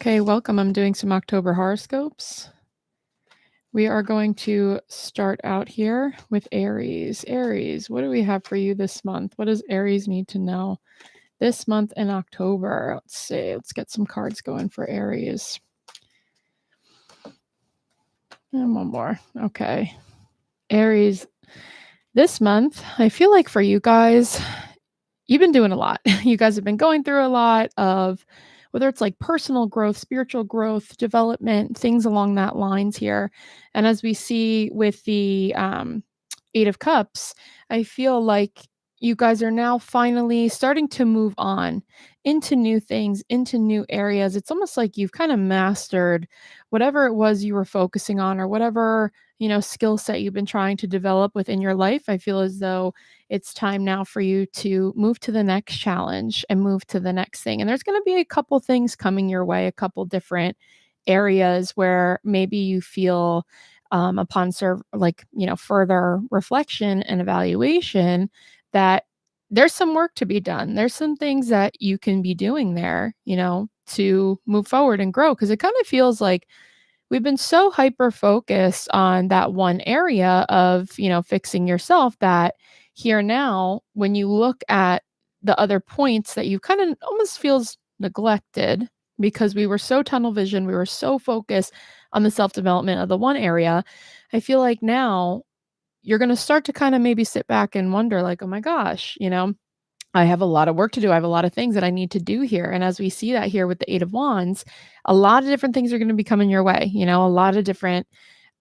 Okay, welcome. I'm doing some October horoscopes. We are going to start out here with Aries. Aries, what do we have for you this month? What does Aries need to know this month in October? Let's see. Let's get some cards going for Aries. And one more. Okay. Aries, this month, I feel like for you guys, you've been doing a lot. You guys have been going through a lot of whether it's like personal growth, spiritual growth, development, things along that lines here. And as we see with the Eight of Cups, I feel like you guys are now finally starting to move on into new things, into new areas. It's almost like you've kind of mastered whatever it was you were focusing on or whatever, skill set you've been trying to develop within your life. I feel as though it's time now for you to move to the next challenge and move to the next thing. And there's going to be a couple things coming your way, a couple different areas where maybe you feel upon further reflection and evaluation that there's some work to be done. There's some things that you can be doing there, to move forward and grow. Because it kind of feels like we've been so hyper focused on that one area of, fixing yourself that here now, when you look at the other points that you kind of almost feels neglected because we were so tunnel vision, we were so focused on the self development of the one area. I feel like now you're going to start to kind of maybe sit back and wonder, like, oh my gosh, I have a lot of work to do. I have a lot of things that I need to do here. And as we see that here with the Eight of Wands, a lot of different things are going to be coming your way. A lot of different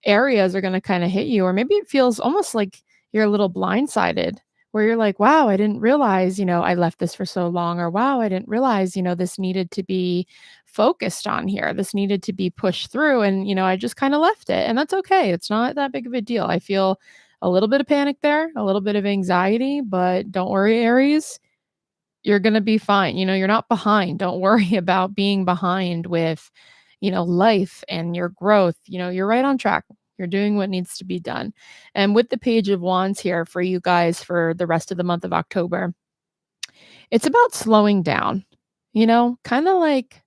areas are going to kind of hit you, or maybe it feels almost like you're a little blindsided where you're like, wow, I didn't realize, I left this for so long, or wow, I didn't realize, this needed to be focused on here. This needed to be pushed through. And, I just kind of left it. And that's okay. It's not that big of a deal. I feel a little bit of panic there, a little bit of anxiety, but don't worry, Aries. You're going to be fine. You're not behind. Don't worry about being behind with, life and your growth. You're right on track. You're doing what needs to be done. And with the Page of Wands here for you guys for the rest of the month of October, it's about slowing down, kind of like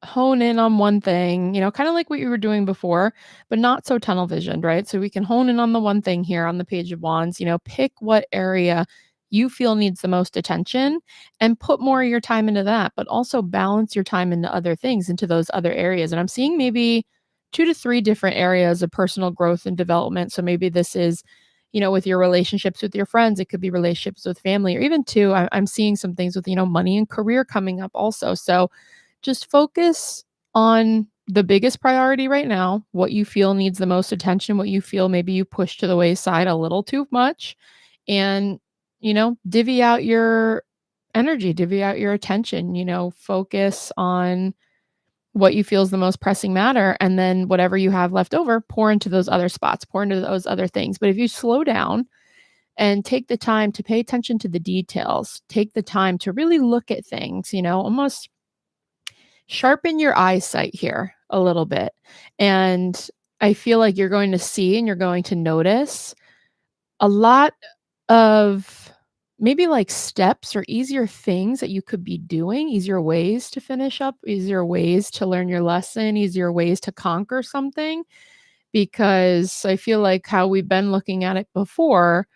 hone in on one thing, kind of like what you were doing before, but not so tunnel visioned, right? So we can hone in on the one thing here on the Page of Wands, pick what area you feel needs the most attention and put more of your time into that, but also balance your time into other things, into those other areas. And I'm seeing maybe 2 to 3 different areas of personal growth and development. So maybe this is, with your relationships with your friends, it could be relationships with family, or even too, I'm seeing some things with, money and career coming up also. So just focus on the biggest priority right now, what you feel needs the most attention, what you feel maybe you push to the wayside a little too much, and, divvy out your energy, divvy out your attention, focus on what you feel is the most pressing matter. And then whatever you have left over, pour into those other spots, pour into those other things. But if you slow down and take the time to pay attention to the details, take the time to really look at things, almost sharpen your eyesight here a little bit. And I feel like you're going to see and you're going to notice a lot of maybe like steps or easier things that you could be doing, easier ways to finish up, easier ways to learn your lesson, easier ways to conquer something. Because I feel like how we've been looking at it before,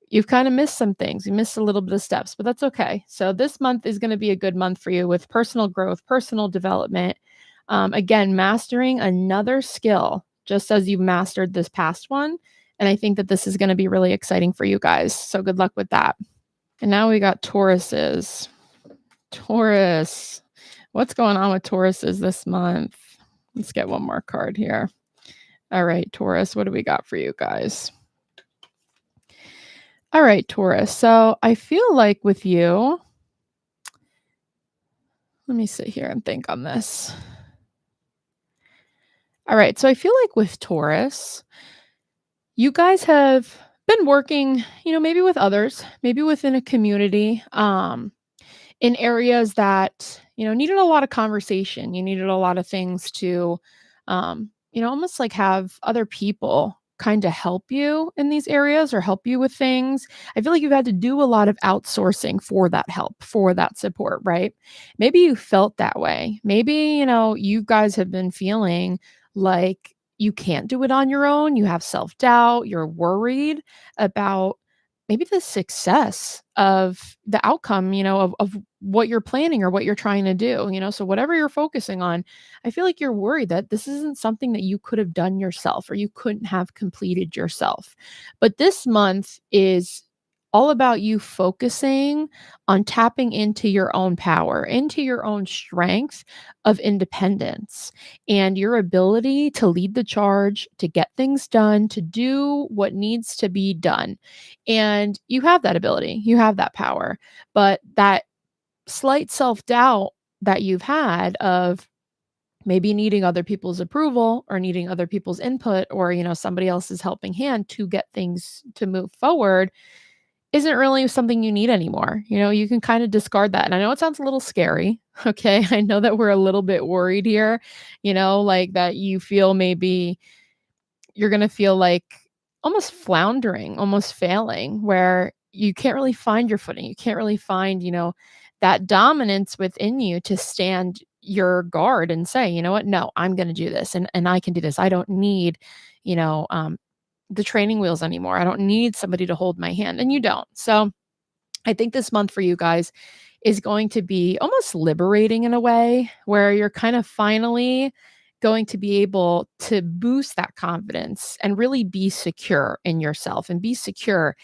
you've kind of missed some things. You missed a little bit of steps, but that's okay. So this month is going to be a good month for you with personal growth, personal development. Again, mastering another skill, just as you've mastered this past one. And I think that this is going to be really exciting for you guys. So good luck with that. And now we got Tauruses. Taurus. What's going on with Tauruses this month? Let's get one more card here. All right, Taurus, what do we got for you guys? All right, Taurus. So I feel like with you, let me sit here and think on this. All right. So I feel like with Taurus, you guys have been working, maybe with others, maybe within a community, in areas that, needed a lot of conversation. You needed a lot of things to, almost like have other people kind of help you in these areas or help you with things. I feel like you've had to do a lot of outsourcing for that help, for that support, right? Maybe you felt that way. Maybe, you guys have been feeling like you can't do it on your own. You have self-doubt, you're worried about maybe the success of the outcome, of what you're planning or what you're trying to do, so whatever you're focusing on, I feel like you're worried that this isn't something that you could have done yourself or you couldn't have completed yourself. But this month is all about you focusing on tapping into your own power, into your own strength of independence and your ability to lead the charge, to get things done, to do what needs to be done. And you have that ability, you have that power, but that slight self-doubt that you've had of maybe needing other people's approval or needing other people's input or somebody else's helping hand to get things to move forward isn't really something you need anymore. You can kind of discard that. And I know it sounds a little scary. Okay. I know that we're a little bit worried here, like that you feel maybe you're going to feel like almost floundering, almost failing, where you can't really find your footing. You can't really find, that dominance within you to stand your guard and say, you know what, no, I'm going to do this and I can do this. I don't need, you know, um, the training wheels anymore. I don't need somebody to hold my hand. And you don't. So I think this month for you guys is going to be almost liberating in a way where you're kind of finally going to be able to boost that confidence and really be secure in yourself and be secure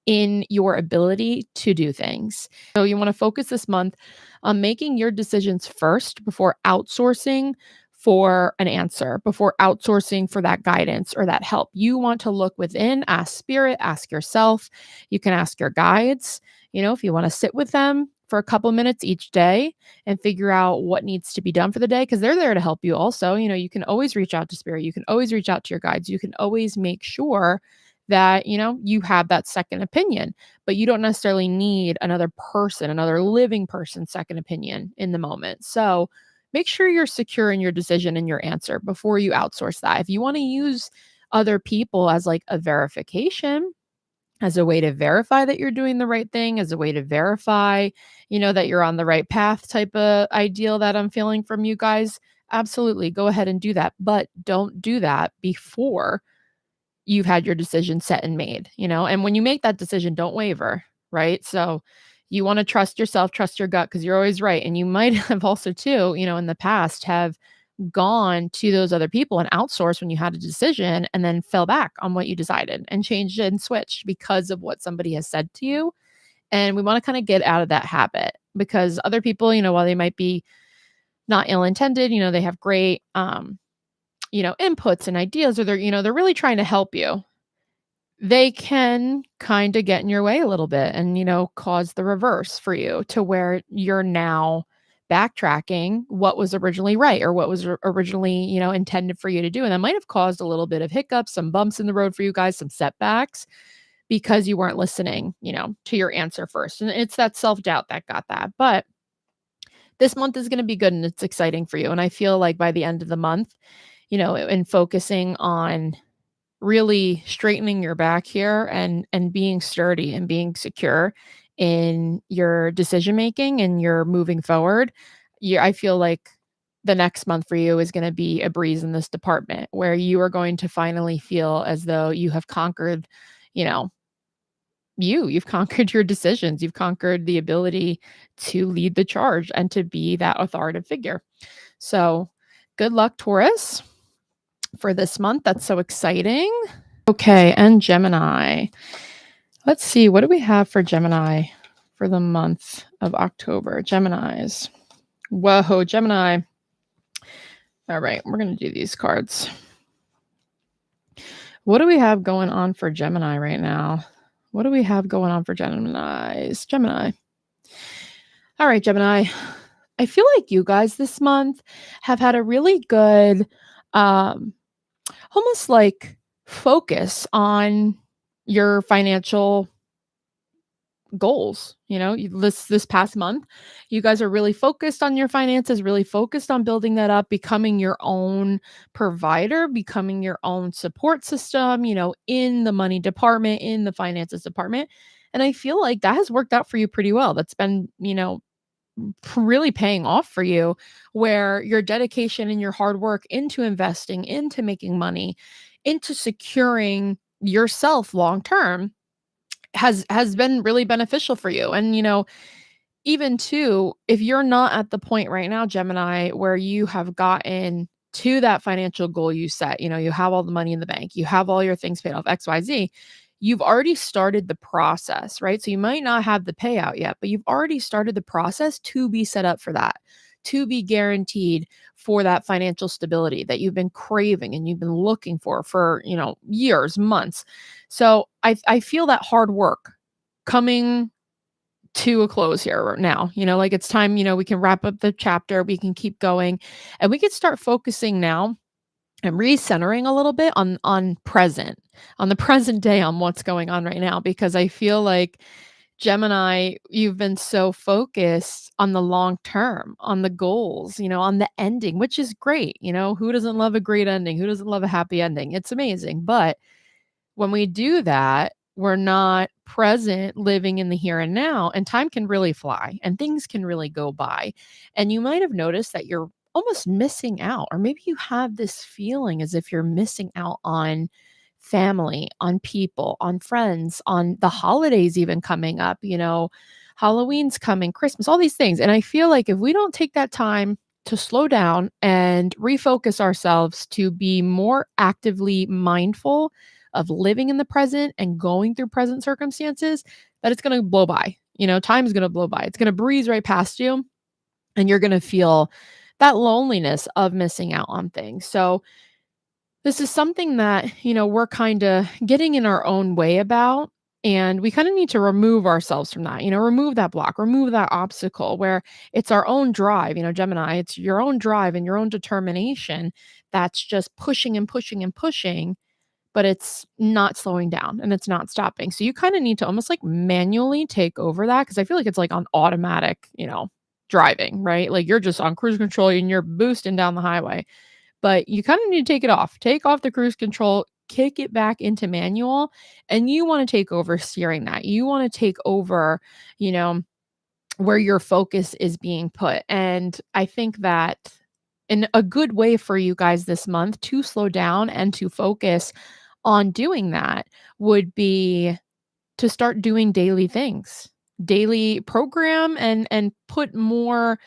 in your ability to do things. So you want to focus this month on making your decisions first before outsourcing for an answer, before outsourcing for that guidance or that help. You want to look within, ask spirit, ask yourself. You can ask your guides, if you want to sit with them for a couple minutes each day and figure out what needs to be done for the day, because they're there to help you also. You can always reach out to spirit. You can always reach out to your guides. You can always make sure that, you have that second opinion, but you don't necessarily need another person, another living person's second opinion in the moment. So make sure you're secure in your decision and your answer before you outsource that. If you want to use other people as like a verification, as a way to verify that you're doing the right thing, as a way to verify, that you're on the right path type of ideal that I'm feeling from you guys, absolutely go ahead and do that. But don't do that before you've had your decision set and made, and when you make that decision, don't waver, right? So you want to trust yourself, trust your gut, because you're always right. And you might have also too, in the past have gone to those other people and outsourced when you had a decision and then fell back on what you decided and changed and switched because of what somebody has said to you. And we want to kind of get out of that habit, because other people, while they might be not ill-intended, they have great inputs and ideas, or they're really trying to help you. They can kind of get in your way a little bit and, cause the reverse for you to where you're now backtracking what was originally right or what was originally, intended for you to do. And that might have caused a little bit of hiccups, some bumps in the road for you guys, some setbacks because you weren't listening, to your answer first. And it's that self-doubt that got that. But this month is going to be good and it's exciting for you. And I feel like by the end of the month, and focusing on really straightening your back here and being sturdy and being secure in your decision making and your moving forward, I feel like the next month for you is going to be a breeze in this department, where you are going to finally feel as though you have conquered, you've conquered your decisions, you've conquered the ability to lead the charge and to be that authoritative figure. So good luck, Taurus, for this month. That's so exciting. Okay, and Gemini. Let's see, what do we have for Gemini for the month of October? Geminis. Whoa, Gemini. All right, we're going to do these cards. What do we have going on for Gemini right now? What do we have going on for Geminis? Gemini. All right, Gemini. I feel like you guys this month have had a really good, almost like focus on your financial goals. This past month, you guys are really focused on your finances, really focused on building that up, becoming your own provider, becoming your own support system, in the money department, in the finances department. And I feel like that has worked out for you pretty well. That's been, really paying off for you, where your dedication and your hard work into investing, into making money, into securing yourself long term has been really beneficial for you. And even too, if you're not at the point right now, Gemini, where you have gotten to that financial goal you set, you have all the money in the bank, you have all your things paid off, XYZ, you've already started the process, right? So you might not have the payout yet, but you've already started the process to be set up for that, to be guaranteed for that financial stability that you've been craving and you've been looking for, years, months. So I feel that hard work coming to a close here now. Like it's time, we can wrap up the chapter, we can keep going, and we can start focusing now and recentering a little bit on the present day, on what's going on right now, because I feel like, Gemini, you've been so focused on the long term, on the goals, on the ending, which is great. Who doesn't love a great ending? Who doesn't love a happy ending? It's amazing. But when we do that, we're not present, living in the here and now, and time can really fly and things can really go by. And you might have noticed that you're almost missing out, or maybe you have this feeling as if you're missing out on family, on people, on friends, on the holidays even coming up, Halloween's coming, Christmas, all these things. And I feel like if we don't take that time to slow down and refocus ourselves to be more actively mindful of living in the present and going through present circumstances, that it's going to blow by. Time is going to blow by. It's going to breeze right past you, and you're going to feel that loneliness of missing out on things. So this is something that, we're kind of getting in our own way about. And we kind of need to remove ourselves from that, remove that block, remove that obstacle where it's our own drive, Gemini, it's your own drive and your own determination that's just pushing and pushing and pushing, but it's not slowing down and it's not stopping. So you kind of need to almost like manually take over that, because I feel like it's like on automatic, driving, right? Like you're just on cruise control and you're boosting down the highway. But you kind of need to take it off. Take off the cruise control, kick it back into manual, and you want to take over steering that. You want to take over, you know, where your focus is being put. And I think that in a good way for you guys this month to slow down and to focus on doing that would be to start doing daily things, daily program and put more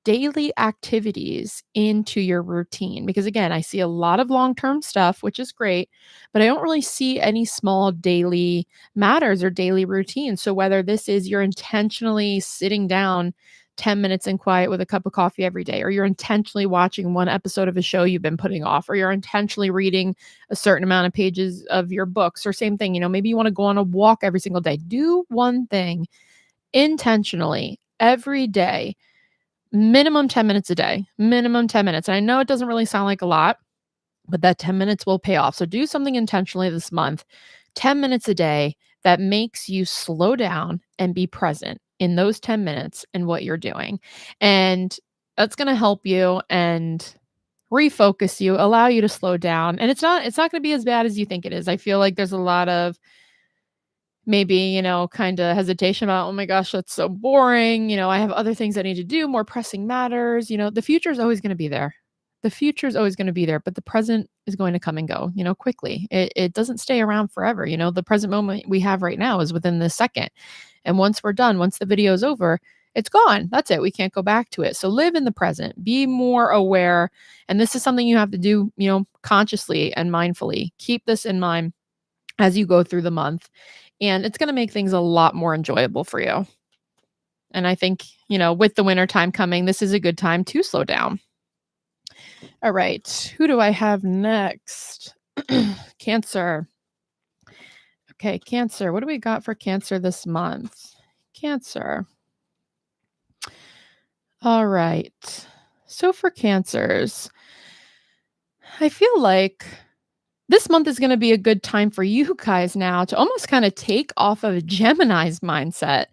daily activities into your routine. Because again, I see a lot of long-term stuff, which is great, but I don't really see any small daily matters or daily routines. So whether this is you're intentionally sitting down 10 minutes in quiet with a cup of coffee every day, or you're intentionally watching one episode of a show you've been putting off, or you're intentionally reading a certain amount of pages of your books, or same thing, maybe you want to go on a walk every single day. Do one thing intentionally every day, minimum 10 minutes a day, minimum 10 minutes. And I know it doesn't really sound like a lot, but that 10 minutes will pay off. So do something intentionally this month, 10 minutes a day, that makes you slow down and be present in those 10 minutes in what you're doing. And that's going to help you and refocus you, allow you to slow down. And it's not going to be as bad as you think it is. I feel like there's a lot of maybe, kind of hesitation about, oh my gosh, that's so boring. I have other things I need to do, more pressing matters. The future is always going to be there. The future is always going to be there, but the present is going to come and go, quickly. It doesn't stay around forever. The present moment we have right now is within this second. And once we're done, once the video is over, it's gone. That's it. We can't go back to it. So live in the present, be more aware. And this is something you have to do, consciously and mindfully. Keep this in mind as you go through the month. And it's going to make things a lot more enjoyable for you. And I think, with the winter time coming, this is a good time to slow down. All right. Who do I have next? Cancer. Okay, Cancer. What do we got for Cancer this month? Cancer. All right. So for Cancers, I feel like this month is going to be a good time for you guys now to almost kind of take off of Gemini's mindset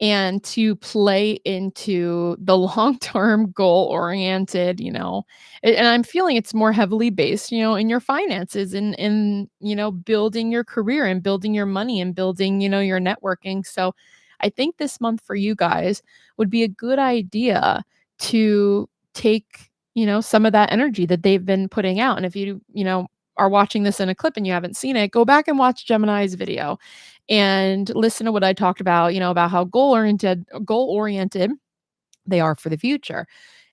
and to play into the long-term goal-oriented, and I'm feeling it's more heavily based, in your finances and in building your career and building your money and building, your networking. So I think this month for you guys would be a good idea to take, some of that energy that they've been putting out. And if you are watching this in a clip and you haven't seen it, go back and watch Gemini's video and listen to what I talked about, about how goal-oriented they are for the future.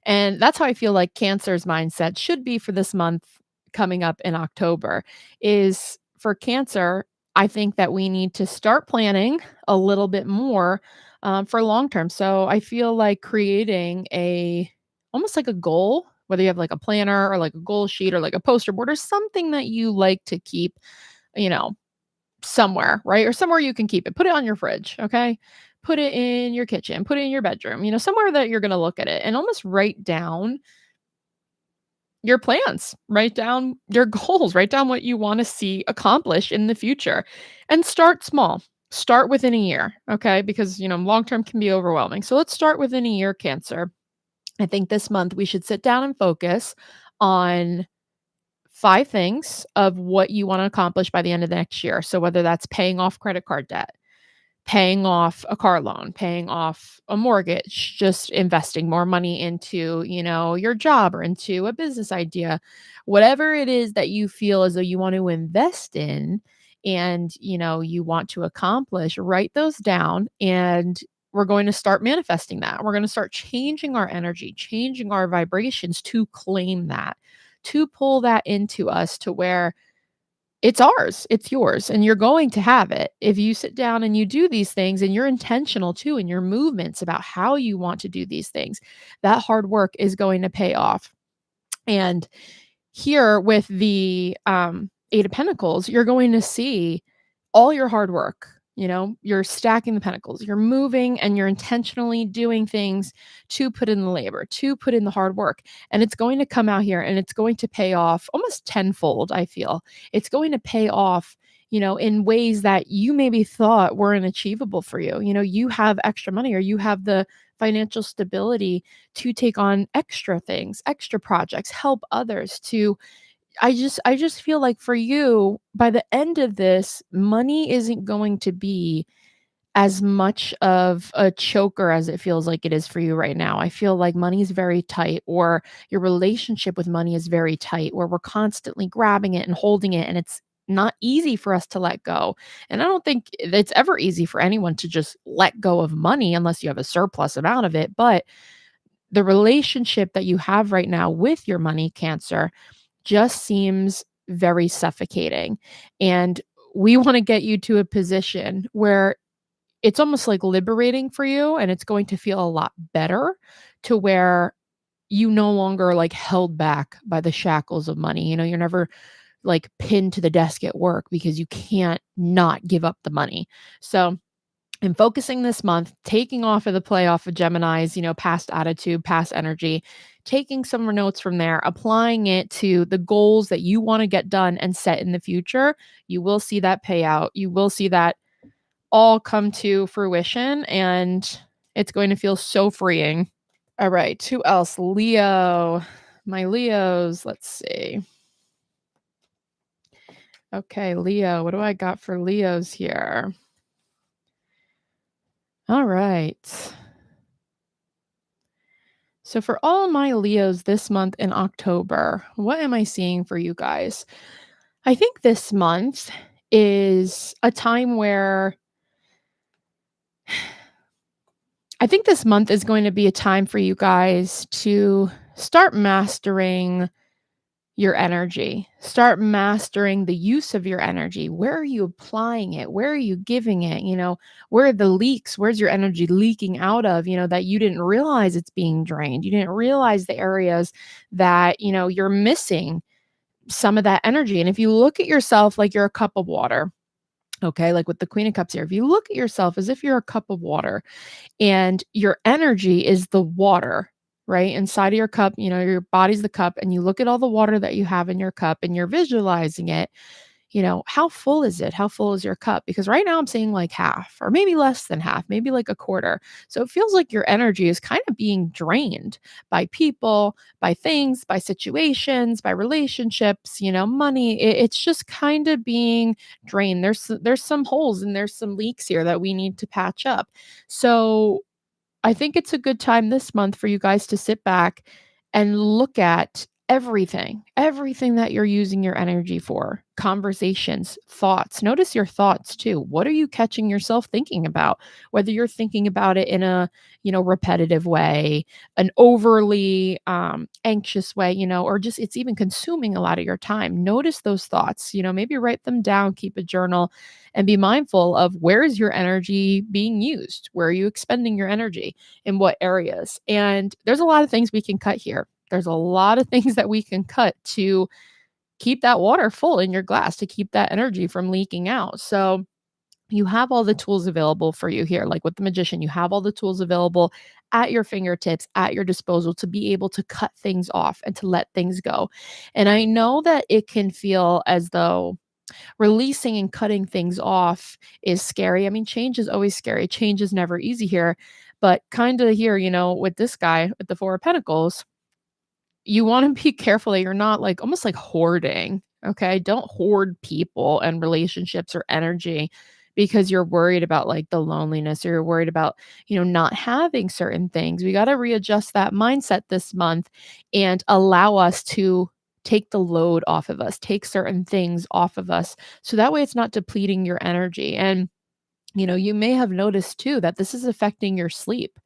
And that's how I feel like Cancer's mindset should be for this month coming up in October. Is for Cancer, I think that we need to start planning a little bit more for long term. So I feel like creating almost like a goal, whether you have like a planner or like a goal sheet or like a poster board or something that you like to keep, you know, somewhere, right? Or somewhere you can keep it. Put it on your fridge, okay? Put it in your kitchen, put it in your bedroom, somewhere that you're going to look at it and almost write down your plans, write down your goals, write down what you want to see accomplished in the future and start small. Start within a year, okay? Because, long term can be overwhelming. So let's start within a year, Cancer. I think this month we should sit down and focus on 5 things of what you want to accomplish by the end of the next year. So whether that's paying off credit card debt, paying off a car loan, paying off a mortgage, just investing more money into, your job or into a business idea, whatever it is that you feel as though you want to invest in and, you want to accomplish, write those down and we're going to start manifesting that. We're going to start changing our energy, changing our vibrations to claim that, to pull that into us to where it's ours, it's yours, and you're going to have it. If you sit down and you do these things and you're intentional too in your movements about how you want to do these things, that hard work is going to pay off. And here with the 8 of Pentacles, you're going to see all your hard work. You're stacking the pentacles, you're moving and you're intentionally doing things to put in the labor, to put in the hard work. And it's going to come out here and it's going to pay off almost tenfold, I feel. It's going to pay off, in ways that you maybe thought weren't achievable for you. You have extra money or you have the financial stability to take on extra things, extra projects, help others to I just feel like for you, by the end of this, money isn't going to be as much of a choker as it feels like it is for you right now. I feel like money is very tight, or your relationship with money is very tight, where we're constantly grabbing it and holding it, and it's not easy for us to let go. And I don't think it's ever easy for anyone to just let go of money unless you have a surplus amount of it. But the relationship that you have right now with your money, Cancer, just seems very suffocating. And we want to get you to a position where it's almost like liberating for you and it's going to feel a lot better, to where you no longer are like held back by the shackles of money. You're never like pinned to the desk at work because you can't not give up the money. So I'm focusing this month, taking off of the playoff of Gemini's, past attitude, past energy, taking some notes from there, applying it to the goals that you want to get done and set in the future. You will see that payout. You will see that all come to fruition, and it's going to feel so freeing. All right. Who else? Leo. My Leos. Let's see. Okay, Leo. What do I got for Leos here? All right. So for all my Leos this month in October, what am I seeing for you guys? I think this month is a time where I think this month is going to be a time for you guys to start mastering your energy. Start mastering the use of your energy. Where are you applying it? Where are you giving it? Where are the leaks? Where's your energy leaking out of, that you didn't realize it's being drained? You didn't realize the areas that, you're missing some of that energy. And if you look at yourself like you're a cup of water, okay, like with the Queen of Cups here, if you look at yourself as if you're a cup of water and your energy is the water, right? Inside of your cup, your body's the cup, and you look at all the water that you have in your cup and you're visualizing it. How full is it? How full is your cup? Because right now I'm seeing like half or maybe less than half, maybe like a quarter. So it feels like your energy is kind of being drained by people, by things, by situations, by relationships, money. It's just kind of being drained. There's some holes and there's some leaks here that we need to patch up. So I think it's a good time this month for you guys to sit back and look at everything that you're using your energy for. Conversations, thoughts. Notice your thoughts too. What are you catching yourself thinking about? Whether you're thinking about it in a, repetitive way, an overly anxious way, or just it's even consuming a lot of your time. Notice those thoughts, maybe write them down, keep a journal, and be mindful of where is your energy being used? Where are you expending your energy? In what areas? And there's a lot of things we can cut here. There's a lot of things that we can cut to keep that water full in your glass, to keep that energy from leaking out. So you have all the tools available for you here. Like with the magician, you have all the tools available at your fingertips, at your disposal to be able to cut things off and to let things go. And I know that it can feel as though releasing and cutting things off is scary. I mean, change is always scary. Change is never easy here. But kind of here, with this guy with the Four of Pentacles, you want to be careful that you're not like almost like hoarding. Okay. Don't hoard people and relationships or energy because you're worried about like the loneliness or you're worried about, not having certain things. We got to readjust that mindset this month and allow us to take the load off of us, take certain things off of us. So that way it's not depleting your energy. And, you may have noticed too that this is affecting your sleep.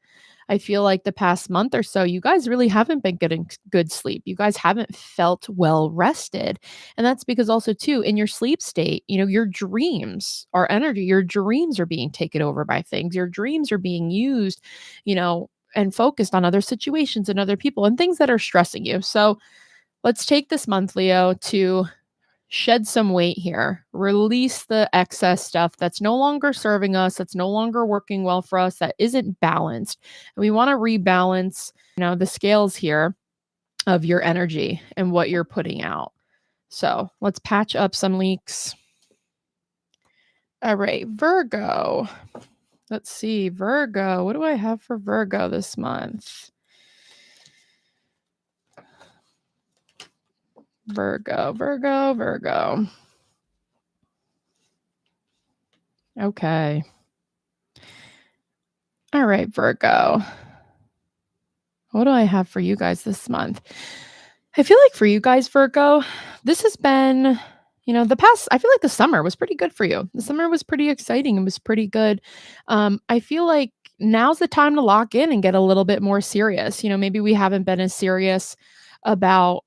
I feel like the past month or so, you guys really haven't been getting good sleep. You guys haven't felt well rested. And that's because also too, in your sleep state, your dreams are energy. Your dreams are being taken over by things. Your dreams are being used, and focused on other situations and other people and things that are stressing you. So let's take this month, Leo, to shed some weight here, release the excess stuff that's no longer serving us, that's no longer working well for us, that isn't balanced. And we want to rebalance, the scales here of your energy and what you're putting out. So let's patch up some leaks. All right, Virgo. Let's see, Virgo. What do I have for Virgo this month? Virgo. Okay. All right, Virgo. What do I have for you guys this month? I feel like for you guys, Virgo, this has been, I feel like the summer was pretty good for you. The summer was pretty exciting. It was pretty good. I feel like now's the time to lock in and get a little bit more serious. Maybe we haven't been as serious about,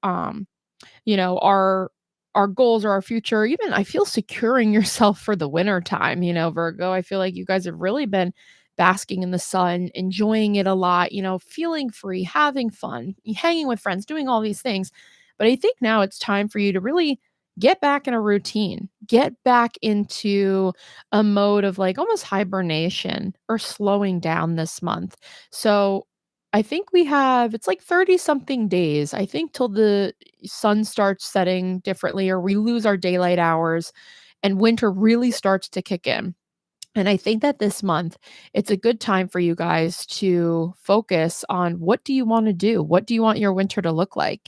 our goals or our future. Even I feel securing yourself for the winter time, Virgo. I feel like you guys have really been basking in the sun, enjoying it a lot, feeling free, having fun, hanging with friends, doing all these things. But I think now it's time for you to really get back in a routine, get back into a mode of like almost hibernation or slowing down this month. So I think it's like 30 something days, I think, till the sun starts setting differently or we lose our daylight hours and winter really starts to kick in. And I think that this month, it's a good time for you guys to focus on what do you want to do? What do you want your winter to look like?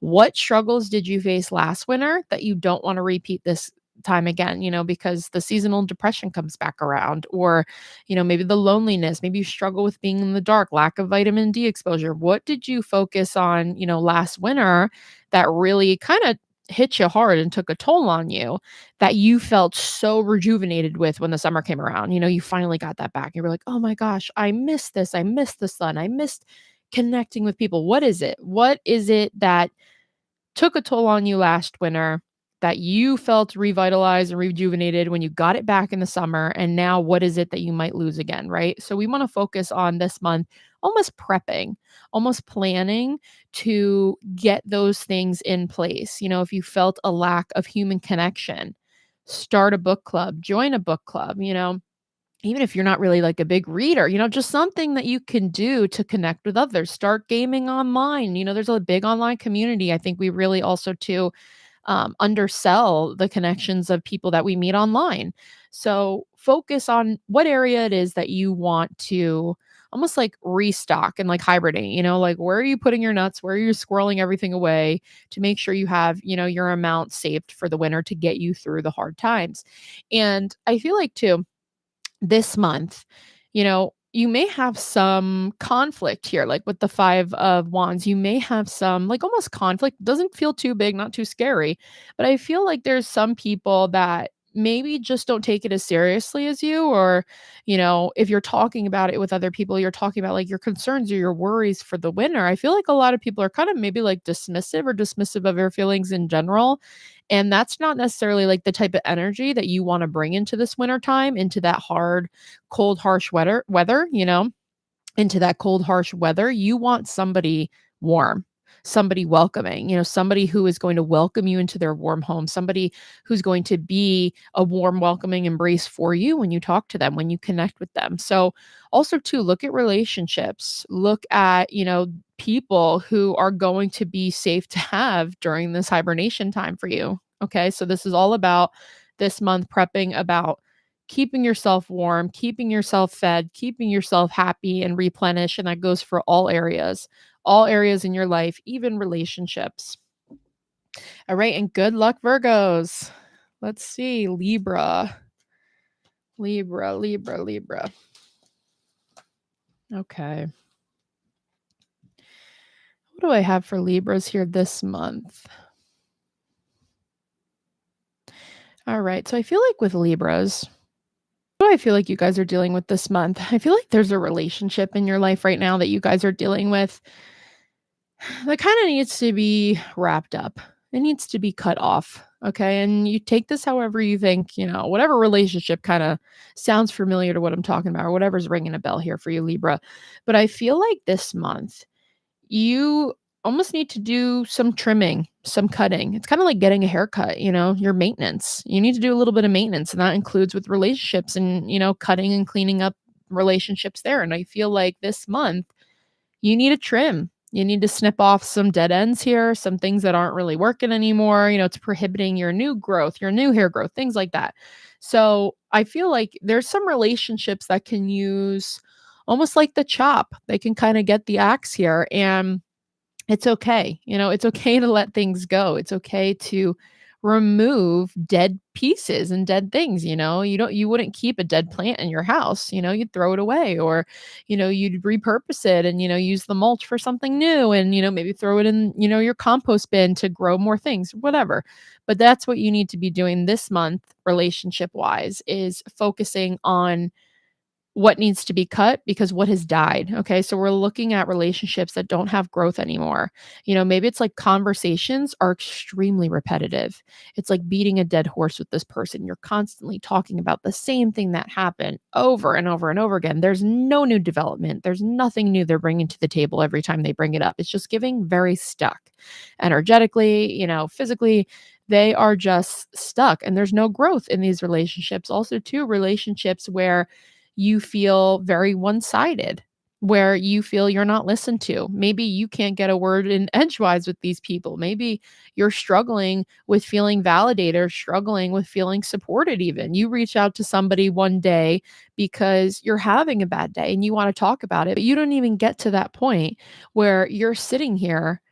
What struggles did you face last winter that you don't want to repeat this time again, because the seasonal depression comes back around, or, maybe the loneliness, maybe you struggle with being in the dark, lack of vitamin D exposure. What did you focus on, last winter that really kind of hit you hard and took a toll on you that you felt so rejuvenated with when the summer came around? You finally got that back. You were like, oh my gosh, I missed this. I missed the sun. I missed connecting with people. What is it? What is it that took a toll on you last winter that you felt revitalized and rejuvenated when you got it back in the summer? And now what is it that you might lose again, right? So we want to focus on this month almost prepping, almost planning to get those things in place. If you felt a lack of human connection, start a book club, join a book club, even if you're not really like a big reader, just something that you can do to connect with others. Start gaming online. There's a big online community. I think we really also too undersell the connections of people that we meet online. So focus on what area it is that you want to almost like restock and like hibernate, like where are you putting your nuts? Where are you squirreling everything away to make sure you have, your amount saved for the winter to get you through the hard times. And I feel like too, this month, you may have some conflict here, like with the 5 of Wands. You may have some like almost conflict. Doesn't feel too big, not too scary. But I feel like there's some people that maybe just don't take it as seriously as you, or, if you're talking about it with other people, you're talking about like your concerns or your worries for the winter. I feel like a lot of people are kind of maybe like dismissive of your feelings in general. And that's not necessarily like the type of energy that you want to bring into this winter time, into that hard, cold, harsh weather, into that cold, harsh weather. You want somebody warm, somebody welcoming, somebody who is going to welcome you into their warm home, somebody who's going to be a warm, welcoming embrace for you when you talk to them, when you connect with them. So, also, too, look at relationships, look at, people who are going to be safe to have during this hibernation time for you. Okay. So, this is all about this month prepping about keeping yourself warm, keeping yourself fed, keeping yourself happy and replenished. And that goes for all areas in your life, even relationships. All right. And good luck, Virgos. Let's see. Libra. Libra. Okay. What do I have for Libras here this month? All right. So I feel like with Libras, what do I feel like you guys are dealing with this month? I feel like there's a relationship in your life right now that you guys are dealing with that kind of needs to be wrapped up. It needs to be cut off. Okay. And you take this however you think, whatever relationship kind of sounds familiar to what I'm talking about, or whatever's ringing a bell here for you, Libra. But I feel like this month, you almost need to do some trimming, some cutting. It's kind of like getting a haircut, your maintenance. You need to do a little bit of maintenance, and that includes with relationships and, cutting and cleaning up relationships there. And I feel like this month, you need a trim. You need to snip off some dead ends here, some things that aren't really working anymore. It's prohibiting your new growth, your new hair growth, things like that. So I feel like there's some relationships that can use almost like the chop. They can kind of get the axe here, and it's okay. It's okay to let things go. It's okay to remove dead pieces and dead things. You wouldn't keep a dead plant in your house. You'd throw it away, or, you'd repurpose it and, use the mulch for something new, and, maybe throw it in, your compost bin to grow more things, whatever. But that's what you need to be doing this month, relationship wise, is focusing on what needs to be cut because what has died. Okay. So we're looking at relationships that don't have growth anymore. Maybe it's like conversations are extremely repetitive. It's like beating a dead horse with this person. You're constantly talking about the same thing that happened over and over and over again. There's no new development. There's nothing new they're bringing to the table every time they bring it up. It's just giving very stuck energetically, physically. They are just stuck, and there's no growth in these relationships. Also, too, relationships where you feel very one-sided, where you feel you're not listened to. Maybe you can't get a word in edgewise with these people. Maybe you're struggling with feeling validated, or struggling with feeling supported even. You reach out to somebody one day because you're having a bad day and you want to talk about it, but you don't even get to that point where you're sitting here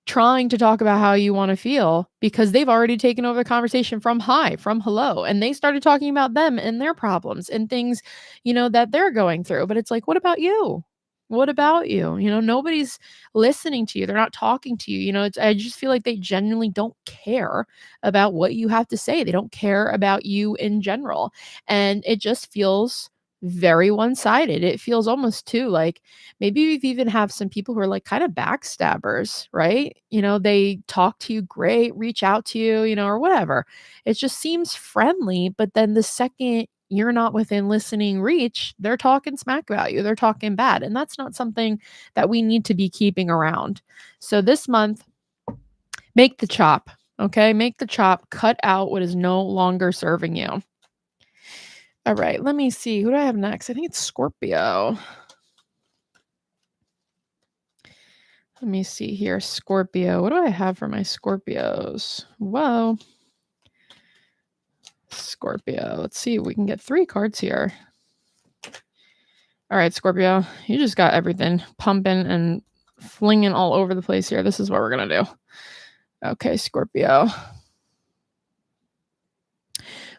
trying to talk about how you want to feel because they've already taken over the conversation from hi, from hello, and they started talking about them and their problems and things, that they're going through. But it's like, what about you? What about you? Nobody's listening to you. They're not talking to you. I just feel like they genuinely don't care about what you have to say. They don't care about you in general. And it just feels very one-sided. It feels almost too like maybe we've even have some people who are like kind of backstabbers, right? They talk to you great, reach out to you, or whatever. It just seems friendly, but then the second you're not within listening reach, they're talking smack about you. They're talking bad. And that's not something that we need to be keeping around. So this month, make the chop. Okay. Make the chop, cut out what is no longer serving you. All right, let me see. Who do I have next? I think it's Scorpio. Let me see here. Scorpio. What do I have for my Scorpios? Whoa. Scorpio. Let's see. We can get 3 cards here. All right, Scorpio. You just got everything pumping and flinging all over the place here. This is what we're going to do. Okay, Scorpio.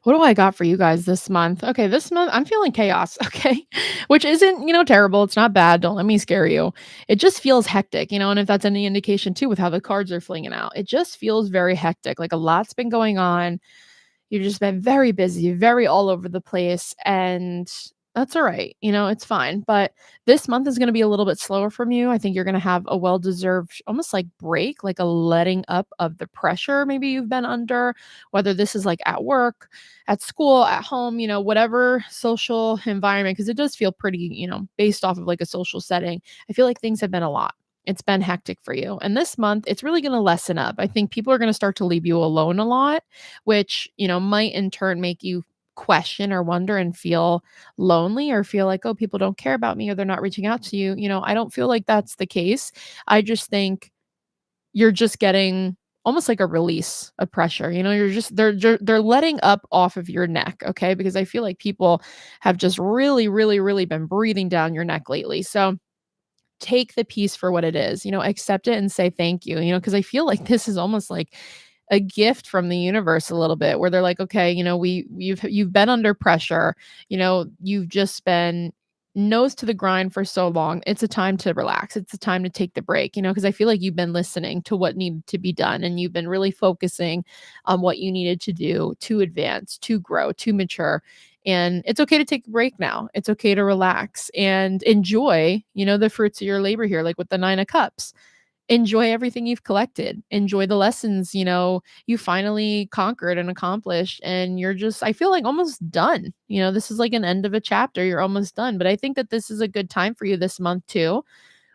What do I got for you guys this month? Okay, this month I'm feeling chaos, okay? Which isn't, terrible. It's not bad. Don't let me scare you. It just feels hectic, and if that's any indication too with how the cards are flinging out. It just feels very hectic. Like a lot's been going on. You've just been very busy, very all over the place, and that's all right. It's fine. But this month is going to be a little bit slower from you. I think you're going to have a well-deserved, almost like break, like a letting up of the pressure maybe you've been under, whether this is like at work, at school, at home, whatever social environment, because it does feel pretty, based off of like a social setting. I feel like things have been a lot. It's been hectic for you. And this month, it's really going to lessen up. I think people are going to start to leave you alone a lot, which, might in turn make you question or wonder and feel lonely or feel like, oh, people don't care about me or they're not reaching out to you. I don't feel like that's the case. I just think you're just getting almost like a release of pressure. You're just they're letting up off of your neck, okay? Because I feel like people have just really, really, really been breathing down your neck lately. So take the piece for what it is, accept it and say thank you, because I feel like this is almost like a gift from the universe a little bit where they're like, okay, you've been under pressure, you've just been nose to the grind for so long. It's a time to relax. It's a time to take the break, because I feel like you've been listening to what needed to be done and you've been really focusing on what you needed to do to advance, to grow, to mature. And it's okay to take a break now. It's okay to relax and enjoy, the fruits of your labor here, like with the 9 of Cups. Enjoy everything you've collected. Enjoy the lessons, you finally conquered and accomplished. And you're just, I feel like almost done. This is like an end of a chapter. You're almost done. But I think that this is a good time for you this month too,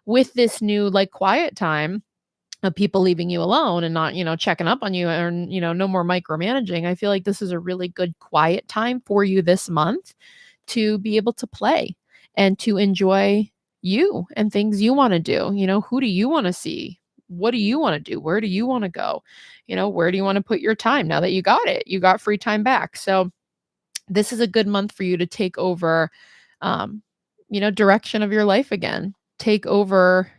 with this new like quiet time of people leaving you alone and not, checking up on you and, no more micromanaging. I feel like this is a really good quiet time for you this month to be able to play and to enjoy you and things you want to do. Who do you want to see? What do you want to do? Where do you want to go? Where do you want to put your time now that you got it? You got free time back. So this is a good month for you to take over, direction of your life again. Take over,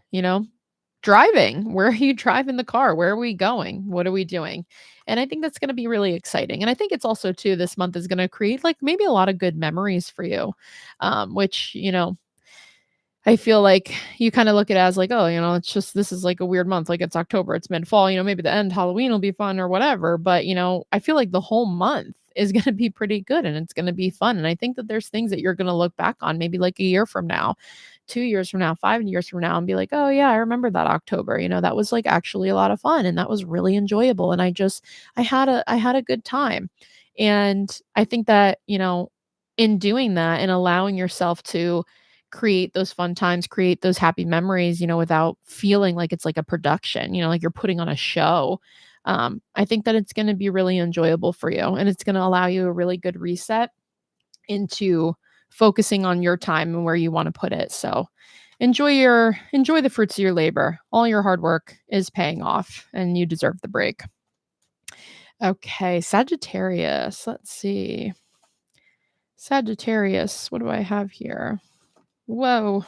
driving. Where are you driving the car? Where are we going? What are we doing? And I think that's going to be really exciting. And I think it's also too, this month is going to create like maybe a lot of good memories for you, which, I feel like you kind of look at it as like, oh, it's just, this is like a weird month. Like it's October, it's mid-fall, maybe the end Halloween will be fun or whatever. But, I feel like the whole month is going to be pretty good and it's going to be fun. And I think that there's things that you're going to look back on maybe like a year from now, 2 years from now, 5 years from now and be like, oh yeah, I remember that October, that was like actually a lot of fun and that was really enjoyable. And I had a good time. And I think that, in doing that and allowing yourself to create those fun times, create those happy memories, without feeling like it's like a production, like you're putting on a show. I think that it's going to be really enjoyable for you and it's going to allow you a really good reset into focusing on your time and where you want to put it. So enjoy the fruits of your labor. All your hard work is paying off and you deserve the break. Okay, Sagittarius. Let's see. Sagittarius, what do I have here? Whoa.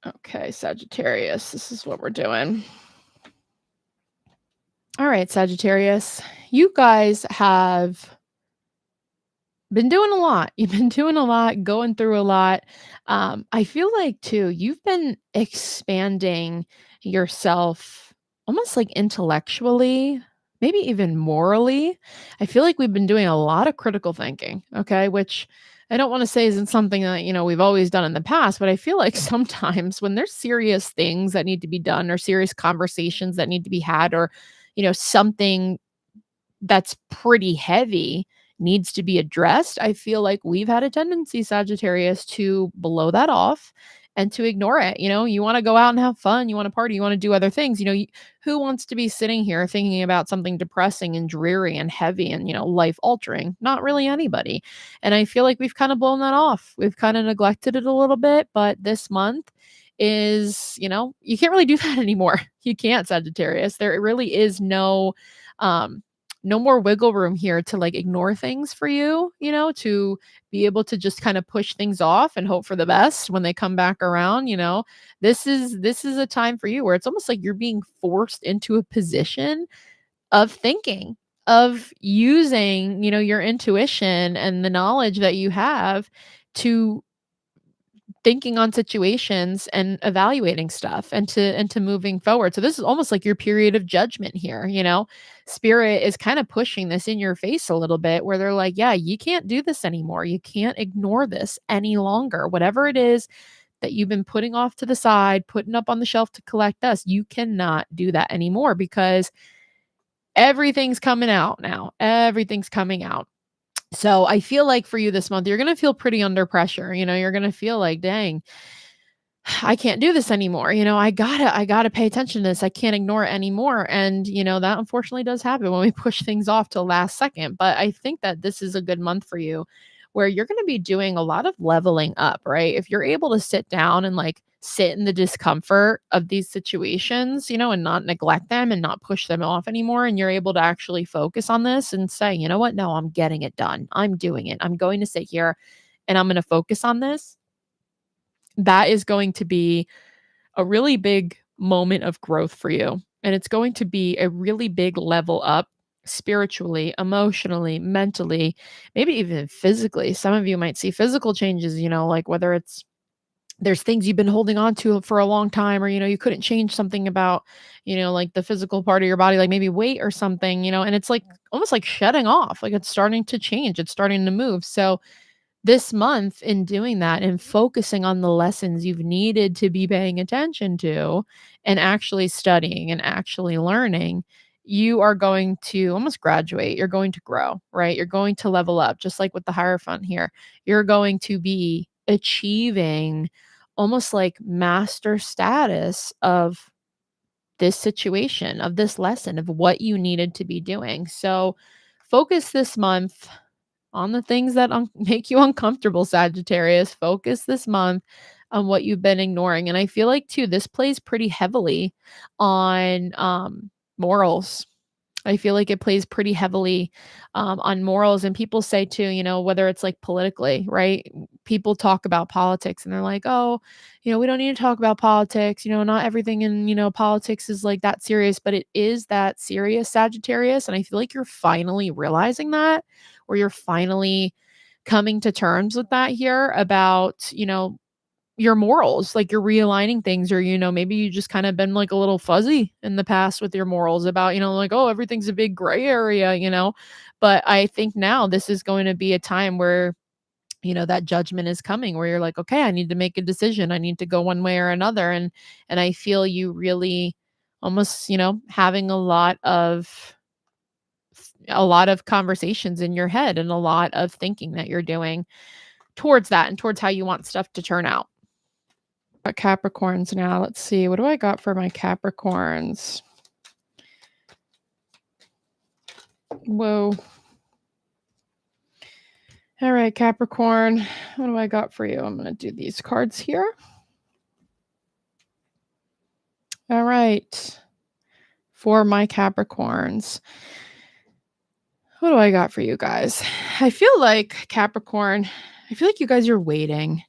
Okay, Sagittarius, this is what we're doing. All right, Sagittarius, you guys have been doing a lot. You've been doing a lot, going through a lot. I feel like too, you've been expanding yourself almost like intellectually, maybe even morally. I feel like we've been doing a lot of critical thinking, okay, which I don't want to say isn't something that, we've always done in the past, but I feel like sometimes when there's serious things that need to be done or serious conversations that need to be had or, something that's pretty heavy needs to be addressed, I feel like we've had a tendency, Sagittarius, to blow that off and to ignore it. You want to go out and have fun, you want to party, you want to do other things. Who wants to be sitting here thinking about something depressing and dreary and heavy and, life altering? Not really anybody. And I feel like we've kind of blown that off. We've kind of neglected it a little bit, but this month is, you can't really do that anymore. You can't, Sagittarius. There really is no more wiggle room here to like ignore things for you, to be able to just kind of push things off and hope for the best when they come back around. This is a time for you where it's almost like you're being forced into a position of thinking, of using, your intuition and the knowledge that you have to thinking on situations and evaluating stuff and to moving forward. So this is almost like your period of judgment here. Spirit is kind of pushing this in your face a little bit where they're like, yeah, you can't do this anymore. You can't ignore this any longer. Whatever it is that you've been putting off to the side, putting up on the shelf to collect dust, you cannot do that anymore because everything's coming out now. Everything's coming out. So I feel like for you this month, you're going to feel pretty under pressure. You're going to feel like, dang, I can't do this anymore. I gotta pay attention to this. I can't ignore it anymore. And, that unfortunately does happen when we push things off till last second. But I think that this is a good month for you where you're going to be doing a lot of leveling up, right? If you're able to sit down and like sit in the discomfort of these situations, and not neglect them and not push them off anymore. And you're able to actually focus on this and say, you know what? No, I'm getting it done. I'm doing it. I'm going to sit here and I'm going to focus on this. That is going to be a really big moment of growth for you. And it's going to be a really big level up spiritually, emotionally, mentally, maybe even physically. Some of you might see physical changes, like whether there's things you've been holding on to for a long time, or, you couldn't change something about, like the physical part of your body, like maybe weight or something, and it's like almost like shedding off, like it's starting to change, it's starting to move. So this month in doing that and focusing on the lessons you've needed to be paying attention to and actually studying and actually learning, you are going to almost graduate. You're going to grow, right? You're going to level up, just like with the Hierophant here. You're going to be achieving almost like master status of this situation, of this lesson, of what you needed to be doing. So focus this month on the things that make you uncomfortable, Sagittarius. Focus this month on what you've been ignoring. And I feel like, too, this plays pretty heavily on morals. I feel like it plays pretty heavily on morals. And people say, too, whether it's like politically, right? People talk about politics and they're like, oh, we don't need to talk about politics. Not everything in, politics is like that serious, but it is that serious, Sagittarius. And I feel like you're finally realizing that, or you're finally coming to terms with that here about, your morals, like you're realigning things, or, maybe you just kind of been like a little fuzzy in the past with your morals about, like, oh, everything's a big gray area. But I think now this is going to be a time where, that judgment is coming, where you're like, okay, I need to make a decision. I need to go one way or another. And I feel you really almost, having a lot of conversations in your head and a lot of thinking that you're doing towards that and towards how you want stuff to turn out. Capricorns now. Let's see. What do I got for my Capricorns? Whoa. All right, Capricorn. What do I got for you? I'm going to do these cards here. All right. For my Capricorns. What do I got for you guys? I feel like Capricorn, you guys are waiting.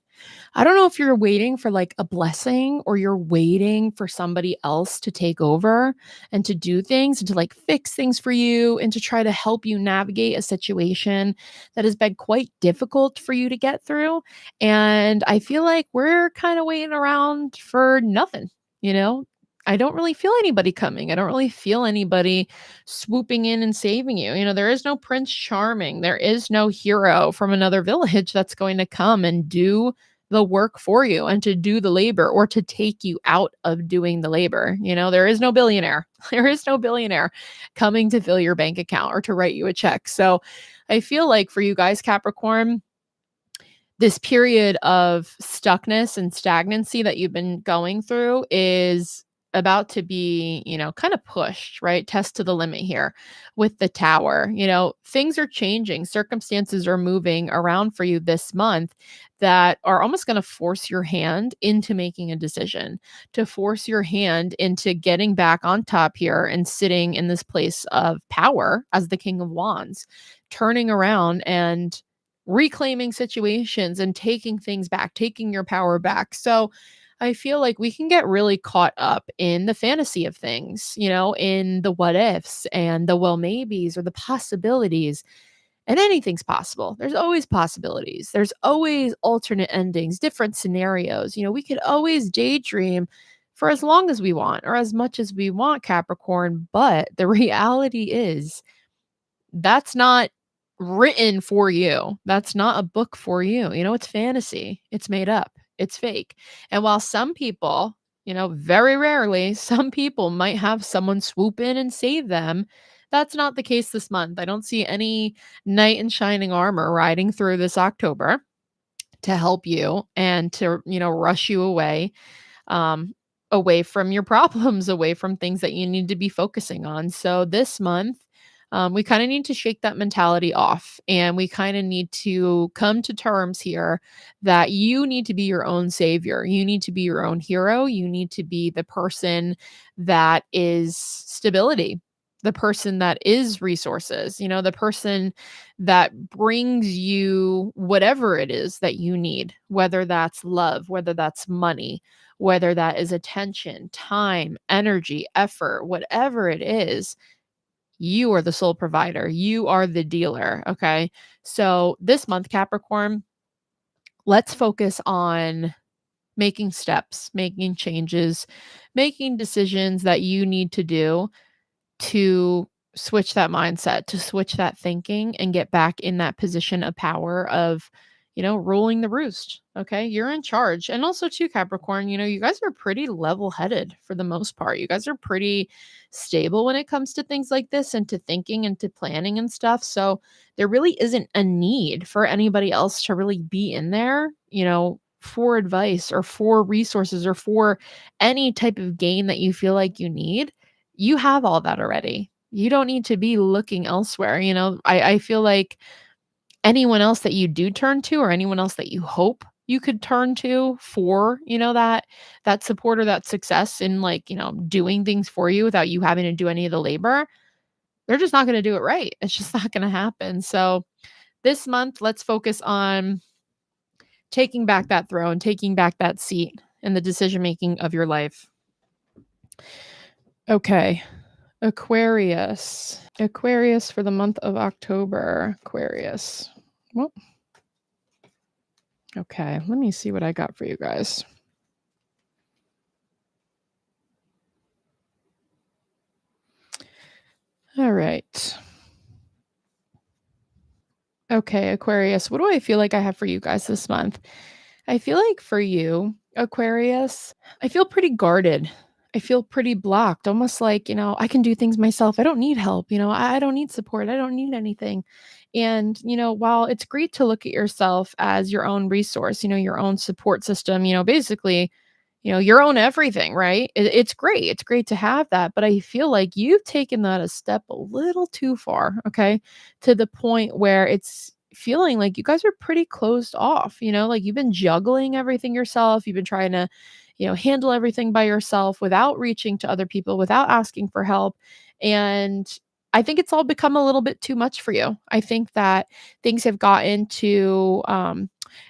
I don't know if you're waiting for like a blessing, or you're waiting for somebody else to take over and to do things and to like fix things for you and to try to help you navigate a situation that has been quite difficult for you to get through. And I feel like we're kind of waiting around for nothing, I don't really feel anybody coming. I don't really feel anybody swooping in and saving you. There is no Prince Charming. There is no hero from another village that's going to come and do the work for you and to do the labor, or to take you out of doing the labor. There is no billionaire. There is no billionaire coming to fill your bank account or to write you a check. So I feel like for you guys, Capricorn, this period of stuckness and stagnancy that you've been going through is about to be, kind of pushed, right? Test to the limit here with the tower. Things are changing, circumstances are moving around for you this month that are almost going to force your hand into making a decision, to force your hand into getting back on top here and sitting in this place of power as the King of Wands, turning around and reclaiming situations and taking things back, taking your power back. So I feel like we can get really caught up in the fantasy of things, in the what ifs and the well maybes or the possibilities. And anything's possible. There's always possibilities. There's always alternate endings, different scenarios. We could always daydream for as long as we want or as much as we want, Capricorn. But the reality is that's not written for you. That's not a book for you. It's fantasy. It's made up. It's fake. And while some people, very rarely, some people might have someone swoop in and save them. That's not the case this month. I don't see any knight in shining armor riding through this October to help you and to, rush you um, away from your problems, away from things that you need to be focusing on. So this month, we kind of need to shake that mentality off, and we kind of need to come to terms here that you need to be your own savior. You need to be your own hero. You need to be the person that is stability, the person that is resources, the person that brings you whatever it is that you need, whether that's love, whether that's money, whether that is attention, time, energy, effort, whatever it is. You are the sole provider. You are the dealer. Okay. So this month, Capricorn, let's focus on making steps, making changes, making decisions that you need to do to switch that mindset, to switch that thinking and get back in that position of power of, ruling the roost. Okay. You're in charge. And also, too, Capricorn, you guys are pretty level headed for the most part. You guys are pretty stable when it comes to things like this and to thinking and to planning and stuff. So there really isn't a need for anybody else to really be in there, for advice or for resources or for any type of gain that you feel like you need. You have all that already. You don't need to be looking elsewhere. I feel like anyone else that you do turn to or anyone else that you hope you could turn to for, that support or that success in doing things for you without you having to do any of the labor, they're just not going to do it right. It's just not going to happen. So this month, let's focus on taking back that throne, taking back that seat in the decision making of your life. Okay. Aquarius for the month of October. Aquarius. Well, okay, let me see what I got for you guys. All right. Okay, Aquarius, what do I feel like I have for you guys this month? I feel like for you, Aquarius, I feel pretty guarded. I feel pretty blocked, almost like, I can do things myself. I don't need help. I don't need support. I don't need anything. And, while it's great to look at yourself as your own resource, your own support system, basically, your own everything, right? It's great. It's great to have that. But I feel like you've taken that a step a little too far, okay? To the point where it's feeling like you guys are pretty closed off, like you've been juggling everything yourself. You've been trying to, handle everything by yourself without reaching to other people, without asking for help. And I think it's all become a little bit too much for you. I think that things have gotten to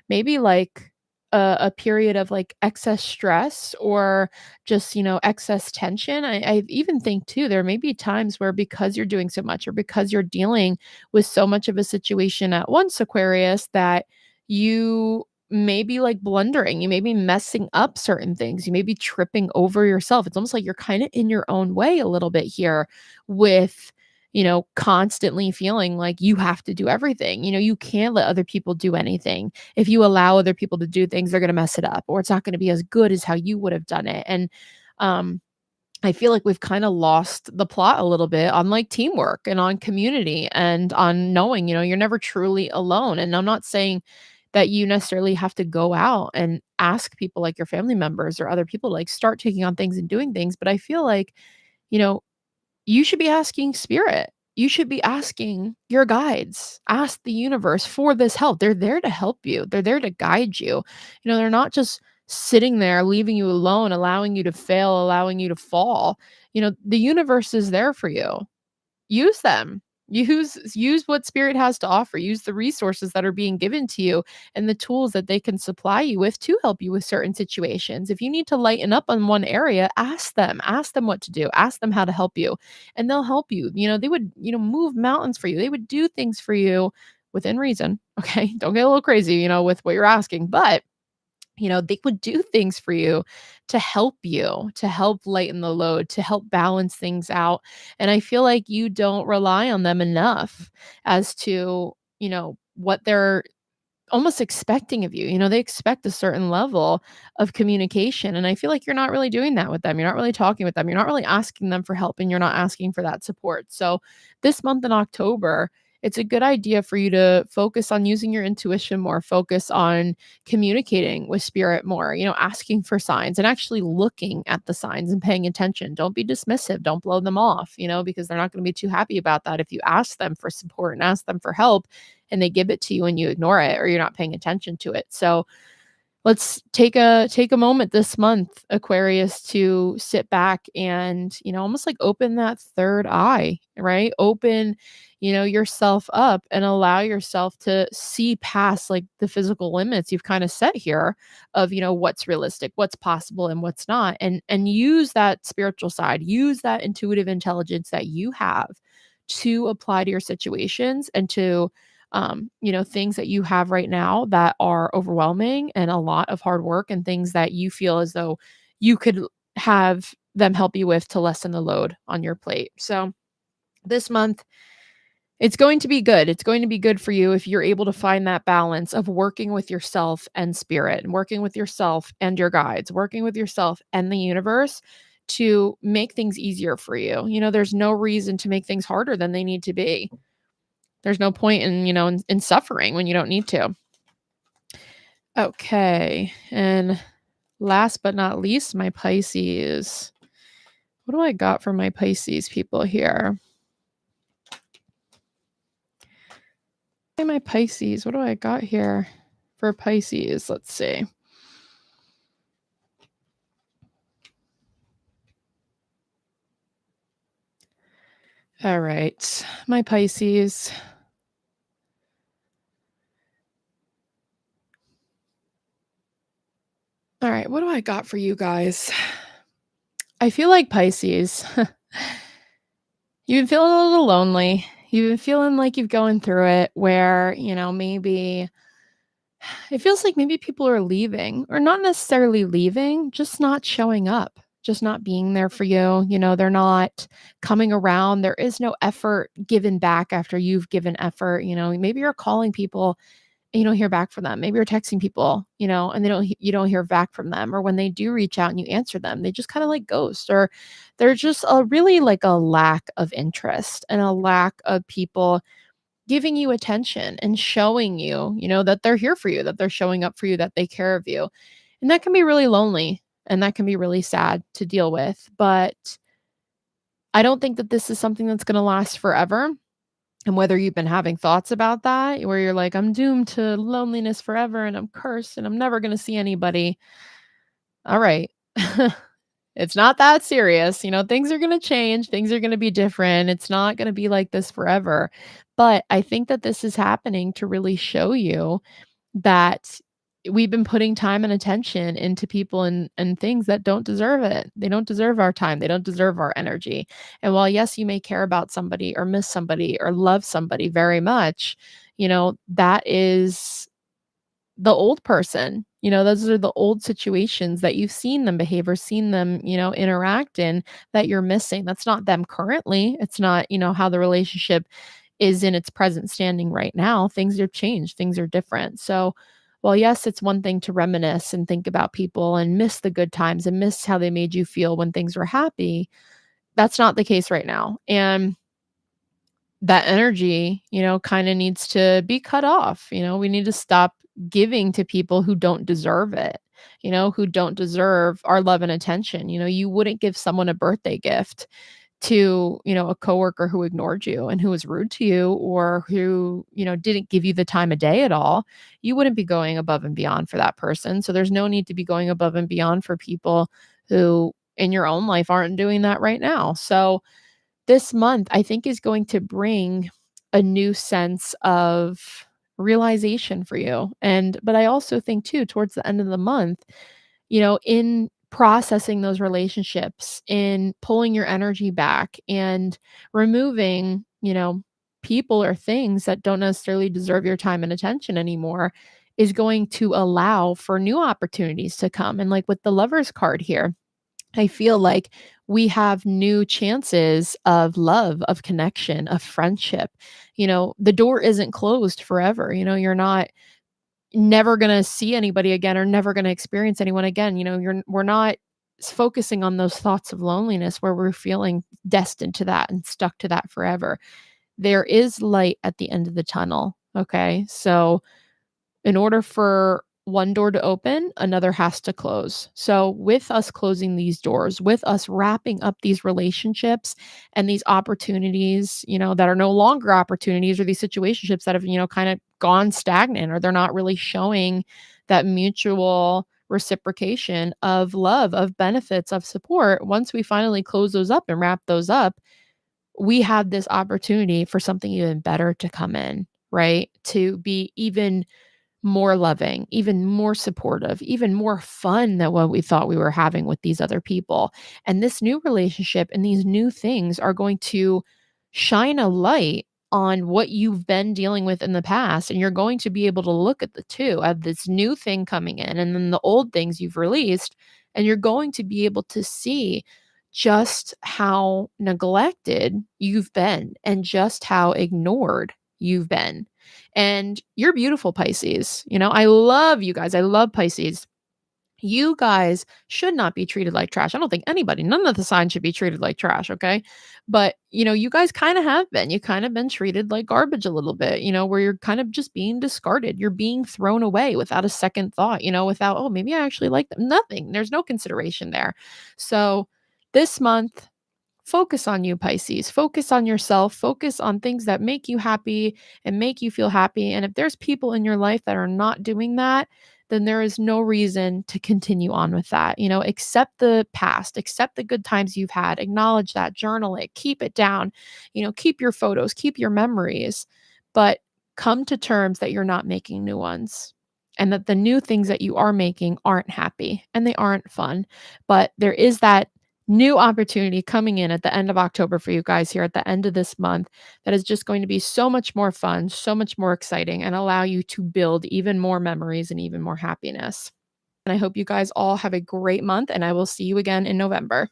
maybe like a period of like excess stress or just, excess tension. I even think too, there may be times where because you're doing so much or because you're dealing with so much of a situation at once, Aquarius, that you may be like blundering, you may be messing up certain things, you may be tripping over yourself. It's almost like you're kind of in your own way a little bit here with, constantly feeling like you have to do everything. You can't let other people do anything. If you allow other people to do things, they're going to mess it up or it's not going to be as good as how you would have done it. And I feel like we've kind of lost the plot a little bit on like teamwork and on community and on knowing, you're never truly alone. And I'm not saying that you necessarily have to go out and ask people like your family members or other people to like start taking on things and doing things. But I feel like, you know, you should be asking spirit. You should be asking your guides. Ask the universe for this help. They're there to help you. They're there to guide you. You know, they're not just sitting there leaving you alone, allowing you to fail, allowing you to fall. You know, the universe is there for you. Use them. Use what spirit has to offer. Use the resources that are being given to you and the tools that they can supply you with to help you with certain situations. If you need to lighten up on one area, ask them. Ask them what to do. Ask them how to help you, and they'll help you. You know, they would, move mountains for you. They would do things for you within reason. Okay? Don't get a little crazy, with what you're asking, but they would do things for you, to help lighten the load, to help balance things out. And I feel like you don't rely on them enough as to, what they're almost expecting of you. They expect a certain level of communication. And I feel like you're not really doing that with them. You're not really talking with them. You're not really asking them for help, and you're not asking for that support. So this month in October, it's a good idea for you to focus on using your intuition more, focus on communicating with spirit more, asking for signs and actually looking at the signs and paying attention. Don't be dismissive. Don't blow them off, because they're not going to be too happy about that if you ask them for support and ask them for help and they give it to you and you ignore it or you're not paying attention to it. So let's take a moment this month, Aquarius, to sit back and, almost like open that third eye, right? Open, yourself up and allow yourself to see past like the physical limits you've kind of set here of, what's realistic, what's possible and what's not. And use that spiritual side, use that intuitive intelligence that you have to apply to your situations and to things that you have right now that are overwhelming and a lot of hard work and things that you feel as though you could have them help you with to lessen the load on your plate. So this month, it's going to be good. It's going to be good for you if you're able to find that balance of working with yourself and spirit, and working with yourself and your guides, working with yourself and the universe to make things easier for you. There's no reason to make things harder than they need to be. There's no point in suffering when you don't need to. Okay. And last but not least, my Pisces. What do I got for my Pisces people here? Hey, my Pisces. What do I got here for Pisces? Let's see. All right. My Pisces. All right. What do I got for you guys? I feel like Pisces. You've been feeling a little lonely. You've been feeling like you've going through it where, maybe it feels like maybe people are leaving, or not necessarily leaving, just not showing up, just not being there for you. They're not coming around. There is no effort given back after you've given effort. Maybe you're calling people and you don't hear back from them. Maybe you're texting people, and you don't hear back from them. Or when they do reach out and you answer them, they just kind of like ghost, or they're just a really like a lack of interest and a lack of people giving you attention and showing you, that they're here for you, that they're showing up for you, that they care of you. And that can be really lonely and that can be really sad to deal with. But I don't think that this is something that's going to last forever. And whether you've been having thoughts about that, where you're like, I'm doomed to loneliness forever and I'm cursed and I'm never going to see anybody. All right. It's not that serious. Things are going to change. Things are going to be different. It's not going to be like this forever. But I think that this is happening to really show you that we've been putting time and attention into people and things that don't deserve it. They don't deserve our time. They don't deserve our energy. And while, yes, you may care about somebody or miss somebody or love somebody very much, that is the old person. Those are the old situations that you've seen them behave or seen them, interact in, that you're missing. That's not them currently. It's not, how the relationship is in its present standing right now. Things have changed. Things are different. So while, yes, it's one thing to reminisce and think about people and miss the good times and miss how they made you feel when things were happy, that's not the case right now. And that energy, kind of needs to be cut off. We need to stop giving to people who don't deserve it, who don't deserve our love and attention. You wouldn't give someone a birthday gift to, a coworker who ignored you and who was rude to you, or who, didn't give you the time of day at all. You wouldn't be going above and beyond for that person. So there's no need to be going above and beyond for people who in your own life aren't doing that right now. So this month, I think, is going to bring a new sense of realization for you. But I also think too, towards the end of the month, in processing those relationships, in pulling your energy back and removing, people or things that don't necessarily deserve your time and attention anymore, is going to allow for new opportunities to come. And like with the Lovers card here, I feel like we have new chances of love, of connection, of friendship. The door isn't closed forever. You're not never going to see anybody again, or never going to experience anyone again. We're not focusing on those thoughts of loneliness where we're feeling destined to that and stuck to that forever. There is light at the end of the tunnel. Okay. So in order for one door to open, another has to close. So, with us closing these doors, with us wrapping up these relationships and these opportunities, that are no longer opportunities, or these situationships that have, kind of gone stagnant, or they're not really showing that mutual reciprocation of love, of benefits, of support. Once we finally close those up and wrap those up, we have this opportunity for something even better to come in, right? To be even more loving, even more supportive, even more fun than what we thought we were having with these other people. And this new relationship and these new things are going to shine a light on what you've been dealing with in the past. And you're going to be able to look at the two, of this new thing coming in and then the old things you've released. And you're going to be able to see just how neglected you've been and just how ignored you've been. And you're beautiful, Pisces. I love you guys. I love Pisces. You guys should not be treated like trash. I don't think anybody, none of the signs should be treated like trash, okay? But, you guys kind of have been. You kind of been treated like garbage a little bit, where you're kind of just being discarded. You're being thrown away without a second thought, without, oh, maybe I actually like them. Nothing. There's no consideration there. So this month, focus on you, Pisces. Focus on yourself. Focus on things that make you happy and make you feel happy. And if there's people in your life that are not doing that, then there is no reason to continue on with that. Accept the past, accept the good times you've had, acknowledge that, journal it, keep it down, keep your photos, keep your memories, but come to terms that you're not making new ones. And that the new things that you are making aren't happy and they aren't fun. But there is that new opportunity coming in at the end of October for you guys here at the end of this month that is just going to be so much more fun, so much more exciting, and allow you to build even more memories and even more happiness. And I hope you guys all have a great month, and I will see you again in November.